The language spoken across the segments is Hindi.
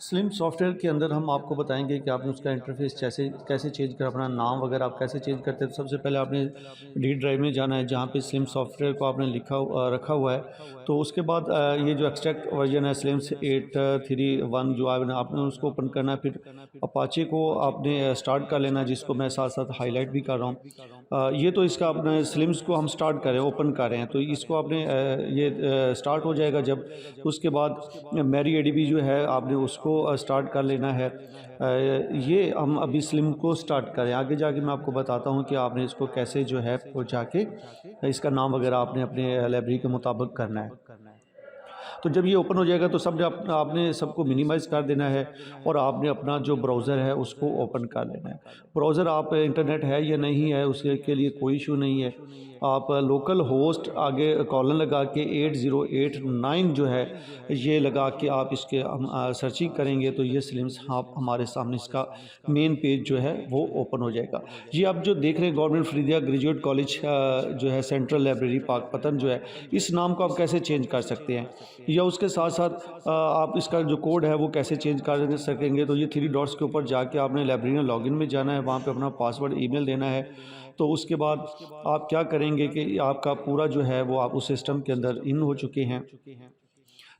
स्लिम सॉफ्टवेयर के अंदर हम आपको बताएंगे कि आपने उसका इंटरफेस कैसे कैसे चेंज कर अपना नाम वगैरह आप कैसे चेंज करते हैं। तो सबसे पहले आपने डी ड्राइव में जाना है जहाँ पे स्लिम सॉफ्टवेयर को आपने रखा हुआ है। तो उसके बाद ये जो एक्सट्रैक्ट वर्जन है स्लिम्स 831 जो आपने उसको ओपन करना है। फिर अपाचे को आपने स्टार्ट कर लेना, जिसको मैं साथ साथ हाईलाइट भी कर रहा हूँ। ये तो इसका अपने स्लिम्स को हम स्टार्ट कर रहे हैं, ओपन कर रहे हैं। तो इसको आपने ये स्टार्ट हो जाएगा जब, उसके बाद मेरी एडीबी जो है आपने उसको स्टार्ट कर लेना है। ये हम अभी स्लिम को स्टार्ट करें, आगे जाके मैं आपको बताता हूँ कि आपने इसको कैसे जो है वो जाके इसका नाम वगैरह आपने अपने लाइब्रेरी के मुताबिक करना है। तो जब ये ओपन हो जाएगा तो सब आपने सबको मिनिमाइज़ कर देना है और आपने अपना जो ब्राउज़र है उसको ओपन कर लेना है। ब्राउज़र आप इंटरनेट है या नहीं है उसके के लिए कोई इशू नहीं है। आप लोकल होस्ट आगे कॉलन लगा के 8089 जो है ये लगा के आप इसके हम सर्चिंग करेंगे तो ये स्लिम्स आप हमारे सामने इसका मेन पेज जो है वो ओपन हो जाएगा। ये आप जो देख रहे हैं गवर्नमेंट फरीदिया ग्रेजुएट कॉलेज जो है सेंट्रल लाइब्रेरी पाकपतन जो है, इस नाम को आप कैसे चेंज कर सकते हैं या उसके साथ साथ आप इसका जो कोड है वो कैसे चेंज कर सकेंगे। तो ये 3 डॉट्स के ऊपर जाके आपने लाइब्रेरी में लॉगिन में जाना है, वहाँ पे अपना पासवर्ड ईमेल देना है। तो उसके बाद आप क्या करेंगे कि आपका पूरा जो है वो आप उस सिस्टम के अंदर इन हो चुके हैं।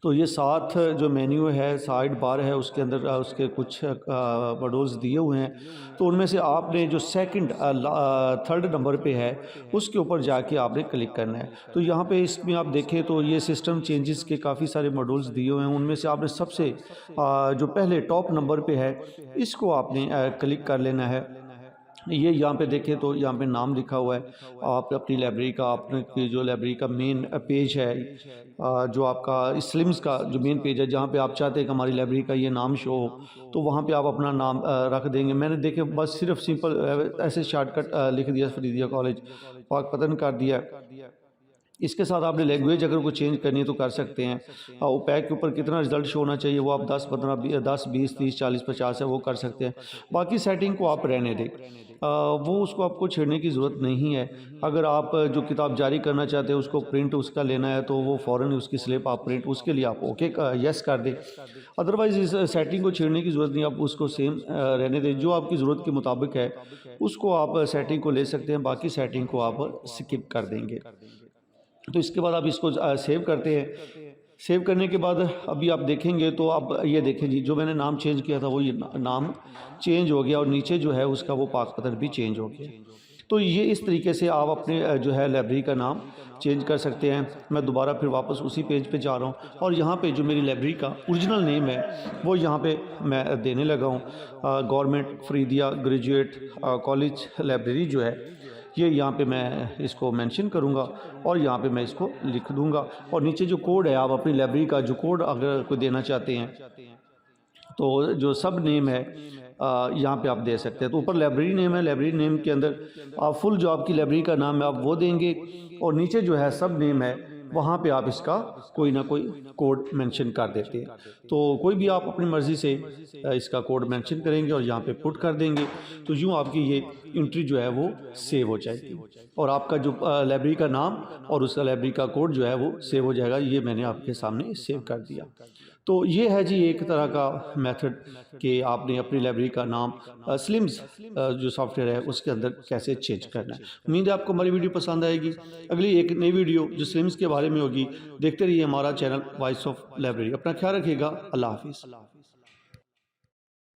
तो ये साथ जो मेन्यू है साइड बार है उसके अंदर उसके कुछ मॉड्यूल्स दिए हुए हैं। तो उनमें से आपने जो सेकंड थर्ड नंबर पे है उसके ऊपर जाके आपने क्लिक करना है। तो यहाँ पे इसमें आप देखें तो ये सिस्टम चेंजेस के काफ़ी सारे मॉड्यूल्स दिए हुए हैं। उनमें से आपने सबसे जो पहले टॉप नंबर पे है इसको आपने क्लिक कर लेना है। ये यहाँ पे देखें तो यहाँ पे नाम लिखा हुआ है। आप अपनी लाइब्रेरी का आपने की जो लाइब्रेरी का मेन पेज है, जो आपका स्लिम्स का जो मेन पेज है जहाँ पे आप चाहते हैं कि हमारी लाइब्रेरी का ये नाम शो हो, तो वहाँ पे आप अपना नाम रख देंगे। मैंने देखे बस सिर्फ सिंपल ऐसे शॉर्टकट लिख दिया फरीदिया कॉलेज पाकपतन कर दिया। इसके साथ आपने लैंग्वेज अगर कोई चेंज करनी है तो कर सकते हैं। ओपैक के ऊपर कितना रिजल्ट शो होना चाहिए वो आप 10 15 10 20 30 40 50 है वो कर सकते हैं। बाकी सेटिंग को आप रहने दें, वो उसको आपको छेड़ने की ज़रूरत नहीं है। अगर आप जो किताब जारी करना चाहते हैं उसको प्रिंट उसका लेना है तो वो फ़ौरन उसकी स्लिप आप प्रिंट उसके लिए आप ओके यस कर दें। अदरवाइज़ इस सेटिंग को छेड़ने की ज़रूरत नहीं, आप उसको सेम रहने दें। जो आपकी ज़रूरत के मुताबिक है उसको आप सेटिंग को ले सकते हैं, बाकी सेटिंग को आप स्किप कर देंगे। तो इसके बाद आप इसको सेव करते हैं। सेव करने के बाद अभी आप देखेंगे तो आप ये देखें जी, जो मैंने नाम चेंज किया था वो ये नाम चेंज हो गया और नीचे जो है उसका वो पाकपतन भी चेंज हो गया। तो ये इस तरीके से आप अपने जो है लाइब्रेरी का नाम चेंज कर सकते हैं। मैं दोबारा फिर वापस उसी पेज पे जा रहा हूँ और यहाँ पे जो मेरी लाइब्रेरी का ओरिजिनल नेम है वो यहाँ पे मैं देने लगा हूँ। Government Faridia graduate college library जो है ये यहाँ पे मैं इसको मेंशन करूँगा और यहाँ पे मैं इसको लिख दूँगा। और नीचे जो कोड है आप अपनी लाइब्रेरी का जो कोड अगर कोई देना चाहते हैं तो जो सब नेम है यहाँ पे आप दे सकते हैं। तो ऊपर लाइब्रेरी नेम है, लाइब्रेरी नेम के अंदर आप फुल जो आपकी लाइब्रेरी का नाम है आप वो देंगे और नीचे जो है सब नेम है वहाँ पे आप इसका कोई ना कोई कोड मेंशन कर देते हैं। तो कोई भी आप अपनी मर्ज़ी से इसका कोड मेंशन करेंगे और यहाँ पे पुट कर देंगे तो यूँ आपकी ये एंट्री जो है वो सेव हो जाएगी और आपका जो लाइब्रेरी का नाम और उसका लाइब्रेरी का कोड जो है वो सेव हो जाएगा। ये मैंने आपके सामने सेव कर दिया। तो ये है जी एक तरह का मेथड कि आपने अपनी लाइब्रेरी का नाम स्लिम्स जो सॉफ्टवेयर है उसके अंदर कैसे चेंज करना है। उम्मीद है आपको हमारी वीडियो पसंद आएगी। अगली एक नई वीडियो जो स्लिम्स के बारे में होगी देखते रहिए हमारा चैनल वॉइस ऑफ लाइब्रेरी। अपना ख्याल रखिएगा। अल्लाह हाफिज़।